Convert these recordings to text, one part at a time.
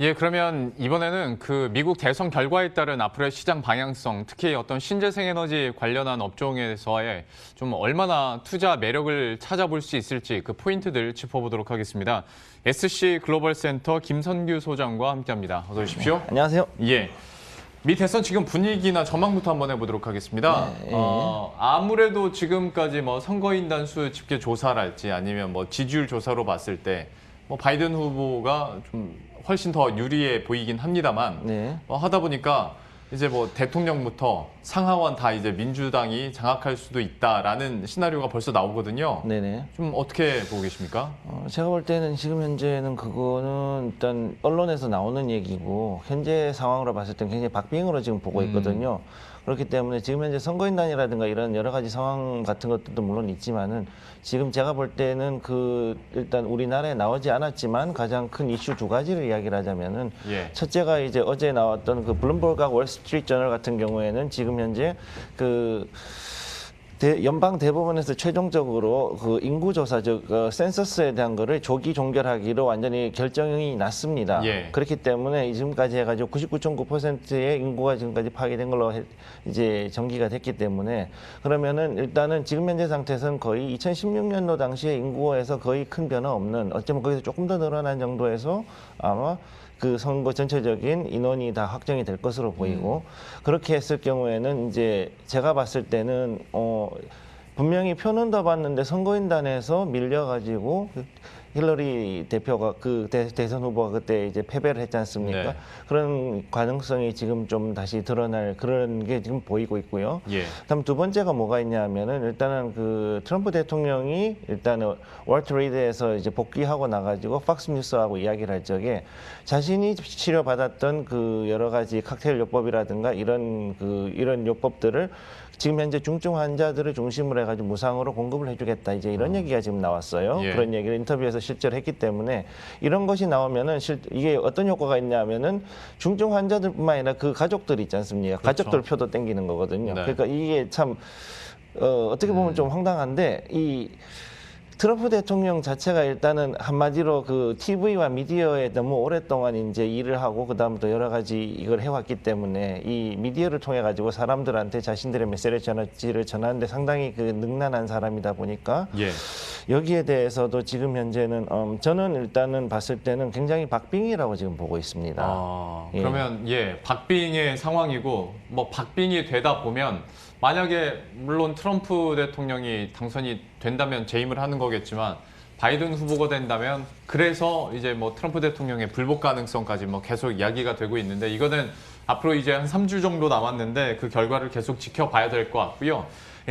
예, 그러면 이번에는 그 미국 대선 결과에 따른 앞으로의 시장 방향성, 특히 어떤 신재생 에너지 관련한 업종에서의 좀 얼마나 투자 매력을 찾아볼 수 있을지 그 포인트들 짚어보도록 하겠습니다. SC 글로벌 센터 김선규 소장과 함께합니다. 어서 오십시오. 네, 안녕하세요. 예. 미 대선 지금 분위기나 전망부터 한번 해보도록 하겠습니다. 아무래도 지금까지 뭐 선거인단 수 집계 조사랄지 아니면 뭐 지지율 조사로 봤을 때 뭐 바이든 후보가 좀 훨씬 더 유리해 보이긴 합니다만 네. 하다 보니까 이제 뭐 대통령부터 상하원 다 이제 민주당이 장악할 수도 있다라는 시나리오가 벌써 나오거든요. 네네. 좀 어떻게 보고 계십니까? 제가 볼 때는 지금 현재는 그거는 일단 언론에서 나오는 얘기고 현재 상황으로 봤을 때는 굉장히 박빙으로 지금 보고 있거든요. 그렇기 때문에 지금 현재 선거인단이라든가 이런 여러 가지 상황 같은 것들도 물론 있지만은 지금 제가 볼 때는 일단 우리나라에 나오지 않았지만 가장 큰 이슈 두 가지를 이야기를 하자면은 예. 첫째가 이제 어제 나왔던 그 블룸버그하고 월스트리트 저널 같은 경우에는 지금 현재 연방 대법원에서 최종적으로 그 인구조사, 센서스에 대한 거를 조기 종결하기로 완전히 결정이 났습니다. 예. 그렇기 때문에 지금까지 해가지고 99.9%의 인구가 지금까지 파괴된 걸로 이제 전기가 됐기 때문에 그러면은 일단은 지금 현재 상태에서는 거의 2016년도 당시의 인구에서 거의 큰 변화 없는 어쩌면 거기서 조금 더 늘어난 정도에서 아마 그 선거 전체적인 인원이 다 확정이 될 것으로 보이고 그렇게 했을 경우에는 이제 제가 봤을 때는 분명히 표는 더 봤는데 선거인단에서 밀려가지고 힐러리 대표가 대선 후보가 그때 이제 패배를 했지 않습니까? 네. 그런 가능성이 지금 좀 다시 드러날 그런 게 지금 보이고 있고요. 예. 그다음 두 번째가 뭐가 있냐면은 일단은 그 트럼프 대통령이 일단은 월트 리드에서 이제 복귀하고 나가지고 팍스 뉴스하고 이야기를 할 적에 자신이 치료받았던 그 여러 가지 칵테일 요법이라든가 이런 요법들을 지금 현재 중증 환자들을 중심으로 해가지고 무상으로 공급을 해주겠다 이제 이런 얘기가 지금 나왔어요. 예. 그런 얘기를 인터뷰에서 실제로 했기 때문에 이런 것이 나오면은 이게 어떤 효과가 있냐면은 중증 환자들뿐만 아니라 그 가족들이 있지 않습니까? 그렇죠. 가족들 표도 땡기는 거거든요. 네. 그러니까 이게 참 어떻게 보면 좀 황당한데 트럼프 대통령 자체가 일단은 한마디로 그 TV와 미디어에 너무 오랫동안 이제 일을 하고 그다음부터 여러 가지 이걸 해왔기 때문에 이 미디어를 통해 가지고 사람들한테 자신들의 메시지를 전하는데 상당히 그 능란한 사람이다 보니까 예. 여기에 대해서도 지금 현재는 저는 일단은 봤을 때는 굉장히 박빙이라고 지금 보고 있습니다. 예. 그러면 박빙의 상황이고 뭐 박빙이 되다 보면 만약에 물론 트럼프 대통령이 당선이 된다면 재임을 하는 거겠지만 바이든 후보가 된다면 그래서 이제 뭐 트럼프 대통령의 불복 가능성까지 뭐 계속 이야기가 되고 있는데 이거는 앞으로 이제 한 3주 정도 남았는데 그 결과를 계속 지켜봐야 될 것 같고요.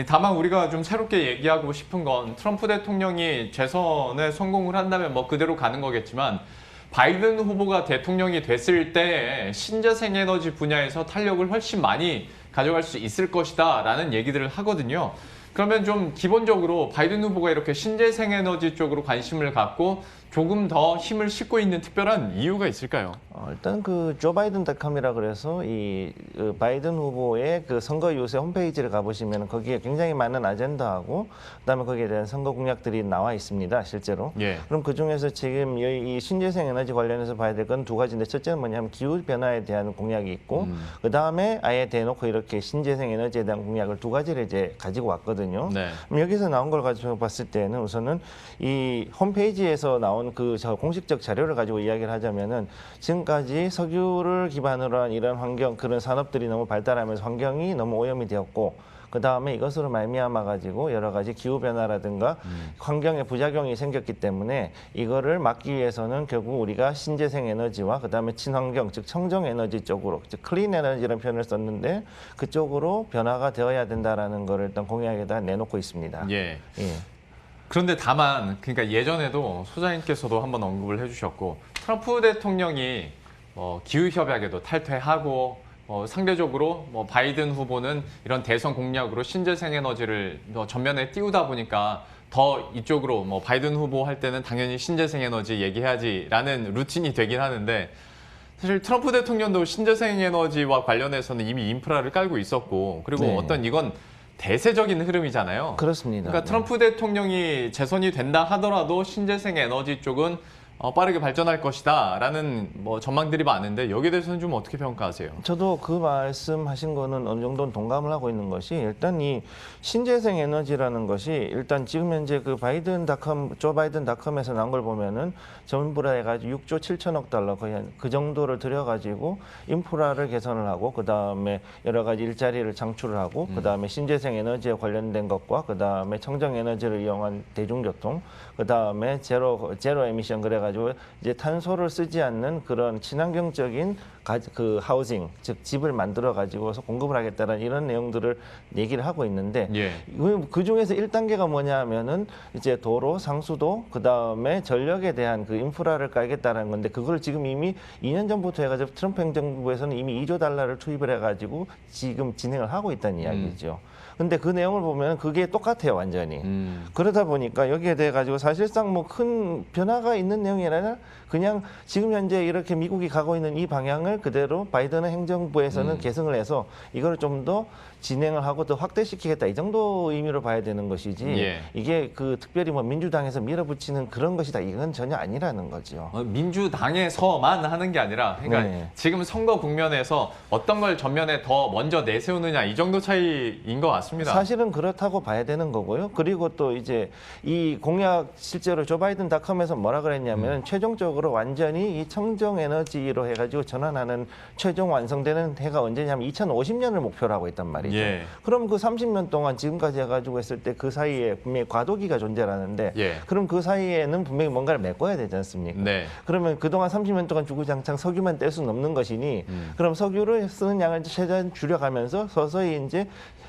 다만 우리가 좀 새롭게 얘기하고 싶은 건 트럼프 대통령이 재선에 성공을 한다면 뭐 그대로 가는 거겠지만 바이든 후보가 대통령이 됐을 때 신재생 에너지 분야에서 탄력을 훨씬 많이 가져갈 수 있을 것이다 라는 얘기들을 하거든요. 그러면 좀 기본적으로 바이든 후보가 이렇게 신재생 에너지 쪽으로 관심을 갖고 조금 더 힘을 싣고 있는 특별한 이유가 있을까요? 일단 그 joebiden.com이라 그래서 그 바이든 후보의 그 선거 유세 홈페이지를 가보시면 거기에 굉장히 많은 아젠다하고 그다음에 거기에 대한 선거 공약들이 나와 있습니다, 실제로. 예. 그럼 그 중에서 지금 이 신재생 에너지 관련해서 봐야 될 건 두 가지인데 첫째는 뭐냐면 기후 변화에 대한 공약이 있고 그다음에 아예 대놓고 이렇게 신재생 에너지에 대한 공약을 두 가지를 이제 가지고 왔거든요. 네. 그럼 여기서 나온 걸 가지고 봤을 때는 우선은 이 홈페이지에서 나온 저 공식적 자료를 가지고 이야기를 하자면은 지금까지 석유를 기반으로 한 이런 그런 산업들이 너무 발달하면서 환경이 너무 오염이 되었고 그 다음에 이것으로 말미암아 가지고 여러 가지 기후 변화라든가 환경에 부작용이 생겼기 때문에 이거를 막기 위해서는 결국 우리가 신재생 에너지와 그 다음에 친환경 즉 청정 에너지 쪽으로 즉 클린 에너지라는 표현을 썼는데 그쪽으로 변화가 되어야 된다라는 거를 일단 공약에다 내놓고 있습니다. 예. 예. 그런데 다만 그러니까 예전에도 소장님께서도 한번 언급을 해주셨고 트럼프 대통령이 기후 협약에도 탈퇴하고 상대적으로 바이든 후보는 이런 대선 공약으로 신재생 에너지를 전면에 띄우다 보니까 더 이쪽으로 바이든 후보 할 때는 당연히 신재생 에너지 얘기해야지라는 루틴이 되긴 하는데 사실 트럼프 대통령도 신재생 에너지와 관련해서는 이미 인프라를 깔고 있었고 그리고 네. 어떤 이건 대세적인 흐름이잖아요. 그렇습니다. 그러니까 트럼프 대통령이 재선이 된다 하더라도 신재생 에너지 쪽은 빠르게 발전할 것이다라는 뭐 전망들이 많은데 여기에 대해서는 좀 어떻게 평가하세요? 저도 그 말씀하신 거는 어느 정도는 동감을 하고 있는 것이 일단 이 신재생 에너지라는 것이 일단 지금 현재 그 조 바이든닷컴에서 나온 걸 보면은 전부 다 해가지고 6조 7천억 달러 거의 그 정도를 들여가지고 인프라를 개선을 하고 그 다음에 여러 가지 일자리를 창출을 하고 그 다음에 신재생 에너지에 관련된 것과 그 다음에 청정 에너지를 이용한 대중교통 그 다음에 제로 에미션 그래가지고 이제 탄소를 쓰지 않는 그런 친환경적인 그 하우징 즉 집을 만들어 가지고서 공급을 하겠다는 이런 내용들을 얘기를 하고 있는데 예. 그 중에서 1단계가 뭐냐면은 이제 도로, 상수도 그다음에 전력에 대한 그 인프라를 깔겠다는 건데 그걸 지금 이미 2년 전부터 해가지고 트럼프 행정부에서는 이미 2조 달러를 투입을 해가지고 지금 진행을 하고 있다는 이야기죠. 근데 그 내용을 보면 그게 똑같아요, 완전히. 그러다 보니까 여기에 대해 가지고 사실상 뭐 큰 변화가 있는 내용이 아니라 그냥 지금 현재 이렇게 미국이 가고 있는 이 방향을 그대로 바이든 행정부에서는 계승을 해서 이걸 좀 더 진행을 하고 더 확대시키겠다 이 정도 의미로 봐야 되는 것이지 예. 이게 그 특별히 뭐 민주당에서 밀어붙이는 그런 것이다 이건 전혀 아니라는 거죠. 민주당에서만 하는 게 아니라 그러니까 네. 지금 선거 국면에서 어떤 걸 전면에 더 먼저 내세우느냐 이 정도 차이인 것 같습니다. 사실은 그렇다고 봐야 되는 거고요. 그리고 또 이제 이 공약 실제로 조 바이든닷컴에서 뭐라 그랬냐면 최종적으로 완전히 이 청정 에너지로 해가지고 전환하는 최종 완성되는 해가 언제냐면 2050년을 목표로 하고 있단 말이죠. 예. 그럼 그 30년 동안 지금까지 해가지고 했을 때 그 사이에 분명히 과도기가 존재하는데 예. 그럼 그 사이에는 분명히 뭔가를 메꿔야 되지 않습니까? 네. 그러면 그동안 30년 동안 주구장창 석유만 뗄 수는 없는 것이니 그럼 석유를 쓰는 양을 최대한 줄여가면서 서서히 이제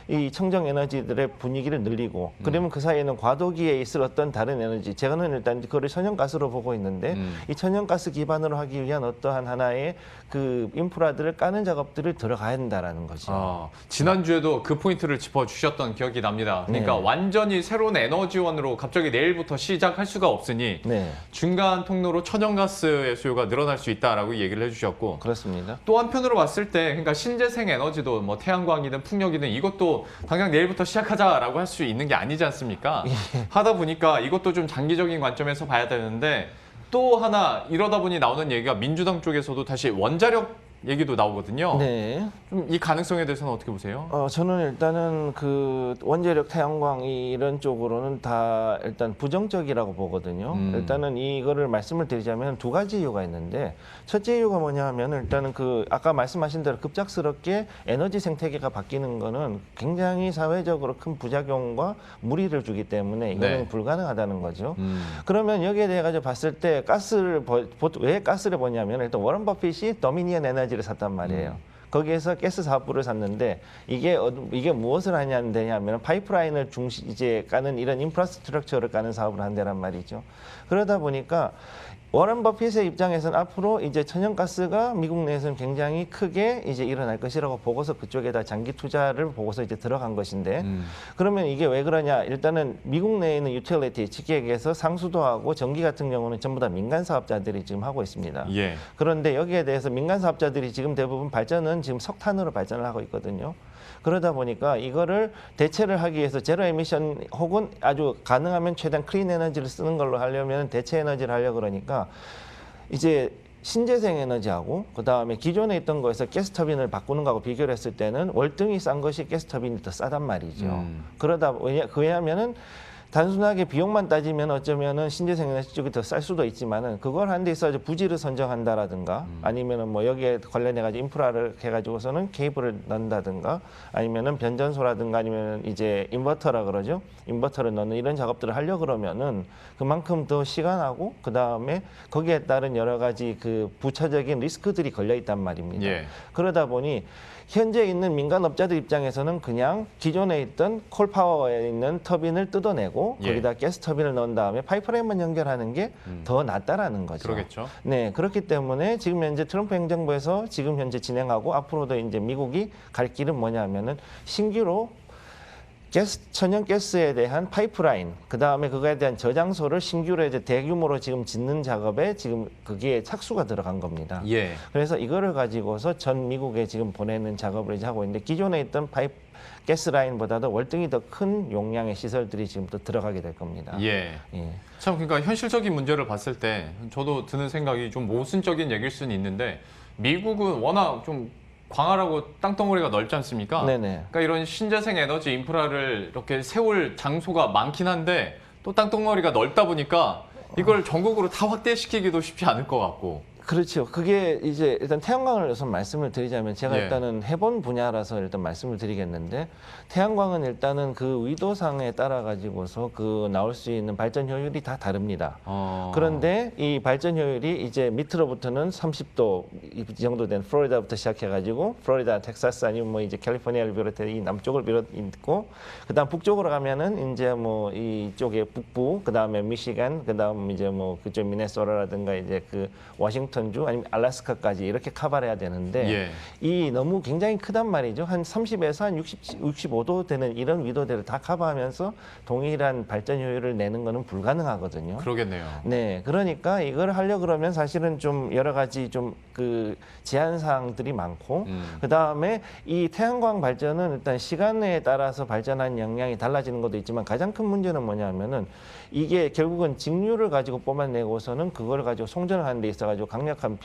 이 청정 에너지들의 분위기를 늘리고 그러면 그 사이에는 과도기에 있을 어떤 다른 에너지 제가는 일단 그걸 천연가스로 보고 있는데 이 천연가스 기반으로 하기 위한 어떠한 하나의 그 인프라들을 까는 작업들을 들어가야 된다라는 거죠. 지난주에도 그 포인트를 짚어주셨던 기억이 납니다. 그러니까 네. 완전히 새로운 에너지원으로 갑자기 내일부터 시작할 수가 없으니 네, 중간 통로로 천연가스의 수요가 늘어날 수 있다라고 얘기를 해주셨고 그렇습니다. 또 한편으로 봤을 때 그러니까 신재생 에너지도 뭐 태양광이든 풍력이든 이것도 당장 내일부터 시작하자라고 할 수 있는 게 아니지 않습니까? 하다 보니까 이것도 좀 장기적인 관점에서 봐야 되는데 또 하나 이러다 보니 나오는 얘기가 민주당 쪽에서도 다시 원자력 얘기도 나오거든요. 네. 좀 이 가능성에 대해서는 어떻게 보세요? 저는 일단은 그 원자력 태양광 이런 쪽으로는 다 일단 부정적이라고 보거든요. 일단은 이거를 말씀을 드리자면 두 가지 이유가 있는데 첫째 이유가 뭐냐 하면 일단은 그 아까 말씀하신 대로 급작스럽게 에너지 생태계가 바뀌는 거는 굉장히 사회적으로 큰 부작용과 무리를 주기 때문에 이거는 네. 불가능하다는 거죠. 그러면 여기에 대해 가지고 봤을 때 왜 가스를 보냐면 일단 워런 버핏이 도미니언 에너지를 샀단 말이에요. 거기에서 가스 사업부를 샀는데 이게 무엇을 하냐면 파이프라인을 이제 까는 이런 인프라스트럭처를 까는 사업을 한다란 말이죠. 그러다 보니까 워런 버핏의 입장에서는 앞으로 이제 천연가스가 미국 내에서는 굉장히 크게 이제 일어날 것이라고 보고서 그쪽에다 장기 투자를 보고서 이제 들어간 것인데 그러면 이게 왜 그러냐? 일단은 미국 내에 있는 유틸리티, 직계에서 상수도하고 전기 같은 경우는 전부 다 민간 사업자들이 지금 하고 있습니다. 예. 그런데 여기에 대해서 민간 사업자들이 지금 대부분 발전은 지금 석탄으로 발전을 하고 있거든요. 그러다 보니까 이거를 대체를 하기 위해서 제로 에미션 혹은 아주 가능하면 최대한 클린 에너지를 쓰는 걸로 하려면 대체 에너지를 하려고 그러니까 이제 신재생 에너지하고 그다음에 기존에 있던 거에서 가스터빈을 바꾸는 거하고 비교를 했을 때는 월등히 싼 것이 가스터빈이 더 싸단 말이죠. 왜냐하면은 단순하게 비용만 따지면 어쩌면은 신재생 에너지 쪽이 더 쌀 수도 있지만은 그걸 하는 데 있어서 부지를 선정한다라든가 아니면은 뭐 여기에 관련해가지고 인프라를 해가지고서는 케이블을 넣는다든가 아니면은 변전소라든가 아니면은 이제 인버터라 그러죠. 인버터를 넣는 이런 작업들을 하려 그러면은 그만큼 더 시간하고 그 다음에 거기에 따른 여러 가지 그 부차적인 리스크들이 걸려 있단 말입니다. 예. 그러다 보니 현재 있는 민간 업자들 입장에서는 그냥 기존에 있던 콜파워에 있는 터빈을 뜯어내고 예. 거기다 가스 터빈을 넣은 다음에 파이프라인만 연결하는 게 더 낫다라는 거죠. 그러겠죠. 네, 그렇기 때문에 지금 현재 트럼프 행정부에서 지금 현재 진행하고 앞으로도 이제 미국이 갈 길은 뭐냐면은 신규로 천연 가스에 대한 파이프라인, 그 다음에 그거에 대한 저장소를 신규로 이제 대규모로 지금 짓는 작업에 지금 그게 착수가 들어간 겁니다. 예. 그래서 이거를 가지고서 전 미국에 지금 보내는 작업을 이제 하고 있는데 기존에 있던 파이프 가스 라인보다도 월등히 더 큰 용량의 시설들이 지금 또 들어가게 될 겁니다. 예. 예. 참 그러니까 현실적인 문제를 봤을 때 저도 드는 생각이 좀 모순적인 얘기일 수는 있는데 미국은 워낙 좀 광활하고 땅덩어리가 넓지 않습니까? 네네. 그러니까 이런 신재생 에너지 인프라를 이렇게 세울 장소가 많긴 한데 또 땅덩어리가 넓다 보니까 이걸 전국으로 다 확대시키기도 쉽지 않을 것 같고. 그렇죠. 그게 이제 일단 태양광을 우선 말씀을 드리자면 제가 예. 일단은 해본 분야라서 일단 말씀을 드리겠는데 태양광은 일단은 그 의도상에 따라 가지고서 그 나올 수 있는 발전 효율이 다 다릅니다. 그런데 이 발전 효율이 이제 밑으로부터는 30도 이 정도 된 플로리다부터 시작해가지고 플로리다, 텍사스 아니면 뭐 이제 캘리포니아를 비롯해 이 남쪽을 비롯 있고 그다음 북쪽으로 가면은 이제 뭐 이쪽에 북부 그다음에 미시간 그다음 이제 뭐 그쪽 미네소라라든가 이제 그 워싱턴주 아니면 알래스카까지 이렇게 커버를 해야 되는데 예. 이 너무 굉장히 크단 말이죠. 한 30에서 한 65도 되는 이런 위도대를 다 커버하면서 동일한 발전 효율을 내는 거는 불가능하거든요. 그러겠네요. 네, 그러니까 이걸 하려 그러면 사실은 좀 여러 가지 좀 그 제한 사항들이 많고 그 다음에 이 태양광 발전은 일단 시간에 따라서 발전한 역량이 달라지는 것도 있지만 가장 큰 문제는 뭐냐면은 이게 결국은 직류를 가지고 뽑아내고서는 그걸 가지고 송전을 하는 데 있어가지고 강력한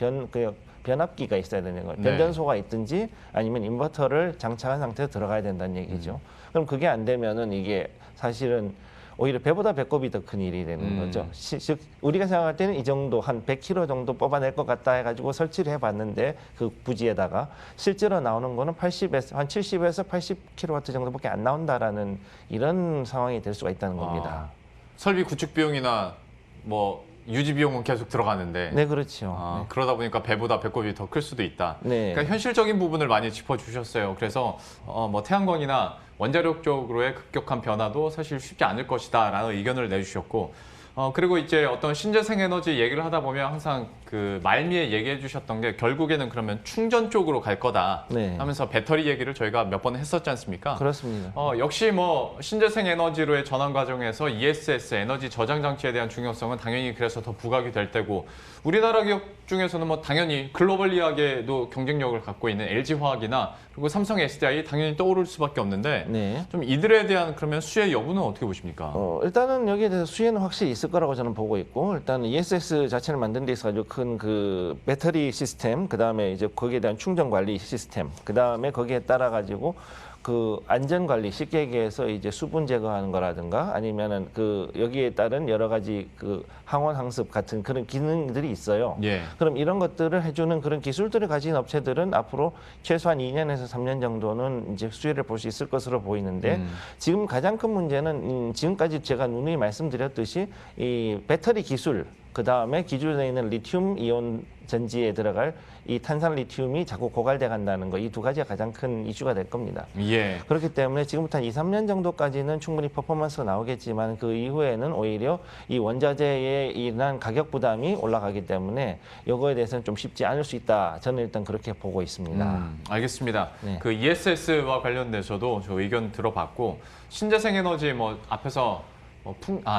변압기가 있어야 되는 거예요. 네. 변전소가 있든지 아니면 인버터를 장착한 상태에서 들어가야 된다는 얘기죠. 그럼 그게 안 되면은 이게 사실은 오히려 배보다 배꼽이 더 큰 일이 되는 거죠. 즉 우리가 생각할 때는 이 정도 한 100kg 정도 뽑아낼 것 같다 해가지고 설치를 해봤는데 그 부지에다가 실제로 나오는 거는 80에서 한 70에서 80kW 정도밖에 안 나온다라는 이런 상황이 될 수가 있다는 겁니다. 설비 구축 비용이나 뭐 유지 비용은 계속 들어가는데 네, 그렇죠. 그러다 보니까 배보다 배꼽이 더 클 수도 있다. 네. 그러니까 현실적인 부분을 많이 짚어주셨어요. 그래서 뭐 태양광이나 원자력 쪽으로의 급격한 변화도 사실 쉽지 않을 것이다라는 의견을 내주셨고 그리고 이제 어떤 신재생 에너지 얘기를 하다 보면 항상 그 말미에 얘기해 주셨던 게 결국에는 그러면 충전 쪽으로 갈 거다 네. 하면서 배터리 얘기를 저희가 몇 번 했었지 않습니까? 그렇습니다. 역시 뭐 신재생 에너지로의 전환 과정에서 ESS 에너지 저장 장치에 대한 중요성은 당연히 그래서 더 부각이 될 테고 우리나라 기업 중에서는 뭐 당연히 글로벌리하게도 경쟁력을 갖고 있는 LG화학이나 그리고 삼성 SDI 당연히 떠오를 수밖에 없는데 네. 좀 이들에 대한 그러면 수혜 여부는 어떻게 보십니까? 일단은 여기에 대해서 수혜는 확실히 있을 거라고 저는 보고 있고 일단은 ESS 자체를 만든 데 있어서 큰 그 배터리 시스템 그다음에 이제 거기에 대한 충전 관리 시스템 그다음에 거기에 따라 가지고 그 안전 관리 쉽게 얘기해서 이제 수분 제거하는 거라든가 아니면은 그 여기에 따른 여러 가지 그 항원 항습 같은 그런 기능들이 있어요. 예. 그럼 이런 것들을 해주는 그런 기술들을 가진 업체들은 앞으로 최소한 2년에서 3년 정도는 이제 수혜를 볼 수 있을 것으로 보이는데 지금 가장 큰 문제는 지금까지 제가 누누이 말씀드렸듯이 이 배터리 기술 그 다음에 기존에 있는 리튬 이온 전지에 들어갈 이 탄산 리튬이 자꾸 고갈돼 간다는 거 이 두 가지가 가장 큰 이슈가 될 겁니다. 예. 그렇기 때문에 지금부터 한 2, 3년 정도까지는 충분히 퍼포먼스가 나오겠지만 그 이후에는 오히려 이 원자재에 인한 가격 부담이 올라가기 때문에 이거에 대해서는 좀 쉽지 않을 수 있다. 저는 일단 그렇게 보고 있습니다. 알겠습니다. 네. 그 ESS와 관련돼서도 저 의견 들어봤고 신재생 에너지 뭐 앞에서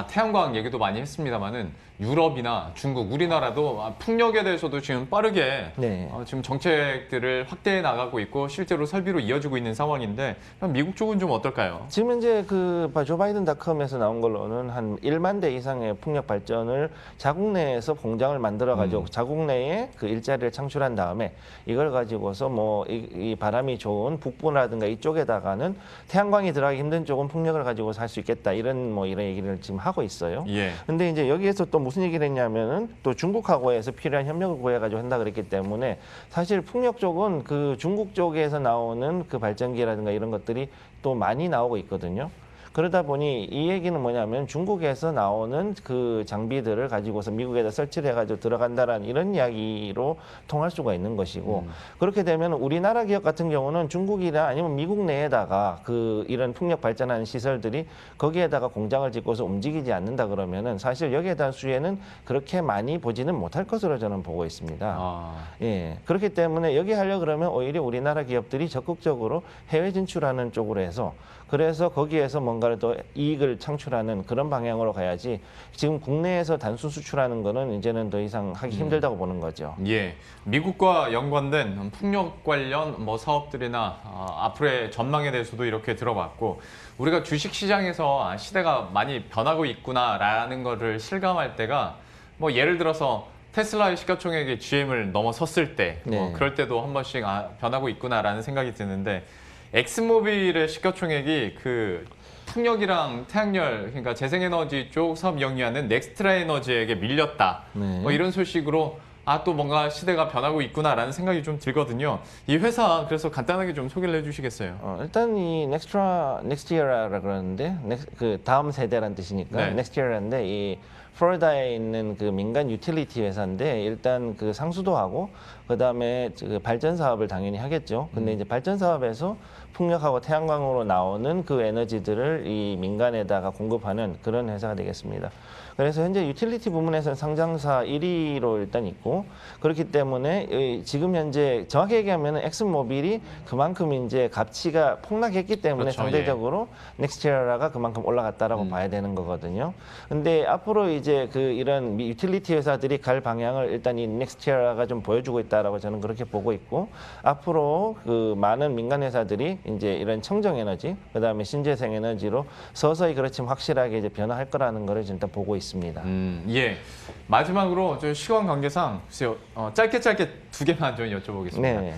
태양광 얘기도 많이 했습니다만은 유럽이나 중국, 우리나라도 풍력에 대해서도 지금 빠르게 네. 지금 정책들을 확대해 나가고 있고 실제로 설비로 이어지고 있는 상황인데 그럼 미국 쪽은 좀 어떨까요? 지금 이제 그 조 바이든닷컴에서 나온 걸로는 한 1만 대 이상의 풍력 발전을 자국 내에서 공장을 만들어 가지고 자국 내에 그 일자리를 창출한 다음에 이걸 가지고서 뭐 이 바람이 좋은 북부라든가 이쪽에다가는 태양광이 들어가기 힘든 쪽은 풍력을 가지고 살 수 있겠다 이런 얘기를 지금 하고 있어요. 예. 근데 이제 여기에서 또 무슨 얘기를 했냐면은 또 중국하고에서 필요한 협력을 구해가지고 한다 그랬기 때문에 사실 풍력 쪽은 그 중국 쪽에서 나오는 그 발전기라든가 이런 것들이 또 많이 나오고 있거든요. 그러다 보니 이 얘기는 뭐냐면 중국에서 나오는 그 장비들을 가지고서 미국에다 설치를 해가지고 들어간다라는 이런 이야기로 통할 수가 있는 것이고 그렇게 되면 우리나라 기업 같은 경우는 중국이나 아니면 미국 내에다가 그 이런 풍력 발전하는 시설들이 거기에다가 공장을 짓고서 움직이지 않는다 그러면은 사실 여기에 대한 수혜는 그렇게 많이 보지는 못할 것으로 저는 보고 있습니다. 예, 그렇기 때문에 여기 하려 그러면 오히려 우리나라 기업들이 적극적으로 해외 진출하는 쪽으로 해서 그래서 거기에서 뭔가를 더 이익을 창출하는 그런 방향으로 가야지 지금 국내에서 단순 수출하는 거는 이제는 더 이상 하기 힘들다고 보는 거죠. 예, 미국과 연관된 풍력 관련 뭐 사업들이나 앞으로의 전망에 대해서도 이렇게 들어봤고 우리가 주식 시장에서 시대가 많이 변하고 있구나라는 거를 실감할 때가 뭐 예를 들어서 테슬라의 시가총액이 GM을 넘어섰을 때 뭐 네. 그럴 때도 한 번씩 변하고 있구나라는 생각이 드는데 엑스모빌의 시가총액이 그 풍력이랑 태양열, 그러니까 재생에너지 쪽 사업 영위하는 넥스트라 에너지에게 밀렸다. 네. 뭐 이런 소식으로 또 뭔가 시대가 변하고 있구나라는 생각이 좀 들거든요. 이 회사 그래서 간단하게 좀 소개를 해주시겠어요? 일단 이 Next Year라 그러는데 그 다음 세대란 뜻이니까 네. Next Year인데 이 플로리다에 있는 그 민간 유틸리티 회사인데 일단 그 상수도 하고 그다음에 그 발전 사업을 당연히 하겠죠. 근데 이제 발전 사업에서 풍력하고 태양광으로 나오는 그 에너지들을 이 민간에다가 공급하는 그런 회사가 되겠습니다. 그래서 현재 유틸리티 부문에서는 상장사 1위로 일단 있고 그렇기 때문에 지금 현재 정확히 얘기하면 엑슨모빌이 그만큼 이제 가치가 폭락했기 때문에 그렇죠, 상대적으로 넥스티라가 그만큼 올라갔다라고 봐야 되는 거거든요. 근데 앞으로 이제 그 이런 유틸리티 회사들이 갈 방향을 일단 이 넥스티라가 좀 보여주고 있다라고 저는 그렇게 보고 있고 앞으로 그 많은 민간 회사들이 이제 이런 청정 에너지 그다음에 신재생 에너지로 서서히 그렇지만 확실하게 이제 변화할 거라는 거를 일단 보고 있습니다. 예. 마지막으로 좀 시간 관계상 글쎄요, 짧게 두 개만 좀 여쭤보겠습니다. 네.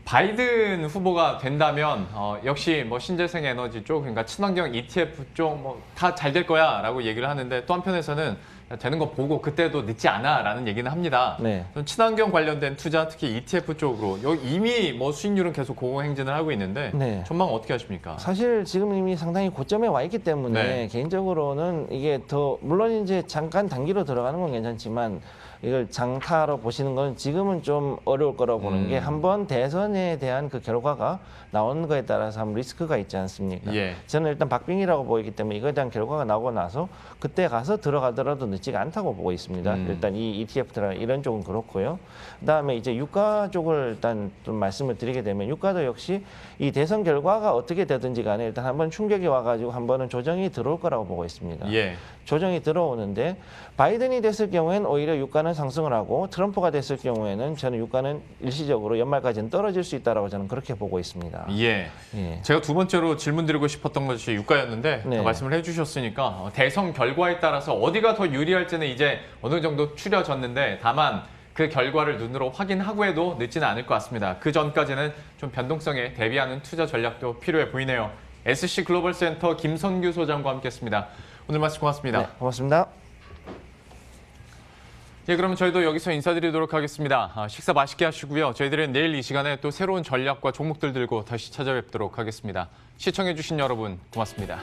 바이든 후보가 된다면 역시 뭐 신재생 에너지 쪽, 그러니까 친환경 ETF 쪽 뭐 다 잘 될 거야라고 얘기를 하는데 또 한편에서는 되는 거 보고 그때도 늦지 않아라는 얘기는 합니다. 네. 좀 친환경 관련된 투자, 특히 ETF 쪽으로 여기 이미 뭐 수익률은 계속 고공행진을 하고 있는데 네. 전망 어떻게 하십니까? 사실 지금 이미 상당히 고점에 와 있기 때문에 네. 개인적으로는 이게 더 물론 이제 잠깐 단기로 들어가는 건 괜찮지만 이걸 장타로 보시는 건 지금은 좀 어려울 거라고 보는 게 한번 대선에 대한 그 결과가 나오는 거에 따라서 한번 리스크가 있지 않습니까? 예. 저는 일단 박빙이라고 보이기 때문에 이거에 대한 결과가 나오고 나서 그때 가서 들어가더라도 늦지가 않다고 보고 있습니다. 일단 이 ETF나 이런 쪽은 그렇고요. 그다음에 이제 유가 쪽을 일단 좀 말씀을 드리게 되면 유가도 역시 이 대선 결과가 어떻게 되든지 간에 일단 한번 충격이 와가지고 한 번은 조정이 들어올 거라고 보고 있습니다. 예. 조정이 들어오는데 바이든이 됐을 경우에는 오히려 유가는 상승을 하고 트럼프가 됐을 경우에는 저는 유가는 일시적으로 연말까지는 떨어질 수 있다라고 저는 그렇게 보고 있습니다. 예. 예. 제가 두 번째로 질문드리고 싶었던 것이 유가였는데 네. 말씀을 해주셨으니까 대선 결과에 따라서 어디가 더 유리할지는 이제 어느 정도 추려졌는데 다만 그 결과를 눈으로 확인하고 해도 늦지는 않을 것 같습니다. 그 전까지는 좀 변동성에 대비하는 투자 전략도 필요해 보이네요. SC 글로벌 센터 김선규 소장과 함께했습니다. 오늘 말씀 고맙습니다. 네, 고맙습니다. 예, 그럼 저희도 여기서 인사드리도록 하겠습니다. 식사 맛있게 하시고요. 저희들은 내일 이 시간에 또 새로운 전략과 종목들 들고 다시 찾아뵙도록 하겠습니다. 시청해주신 여러분 고맙습니다.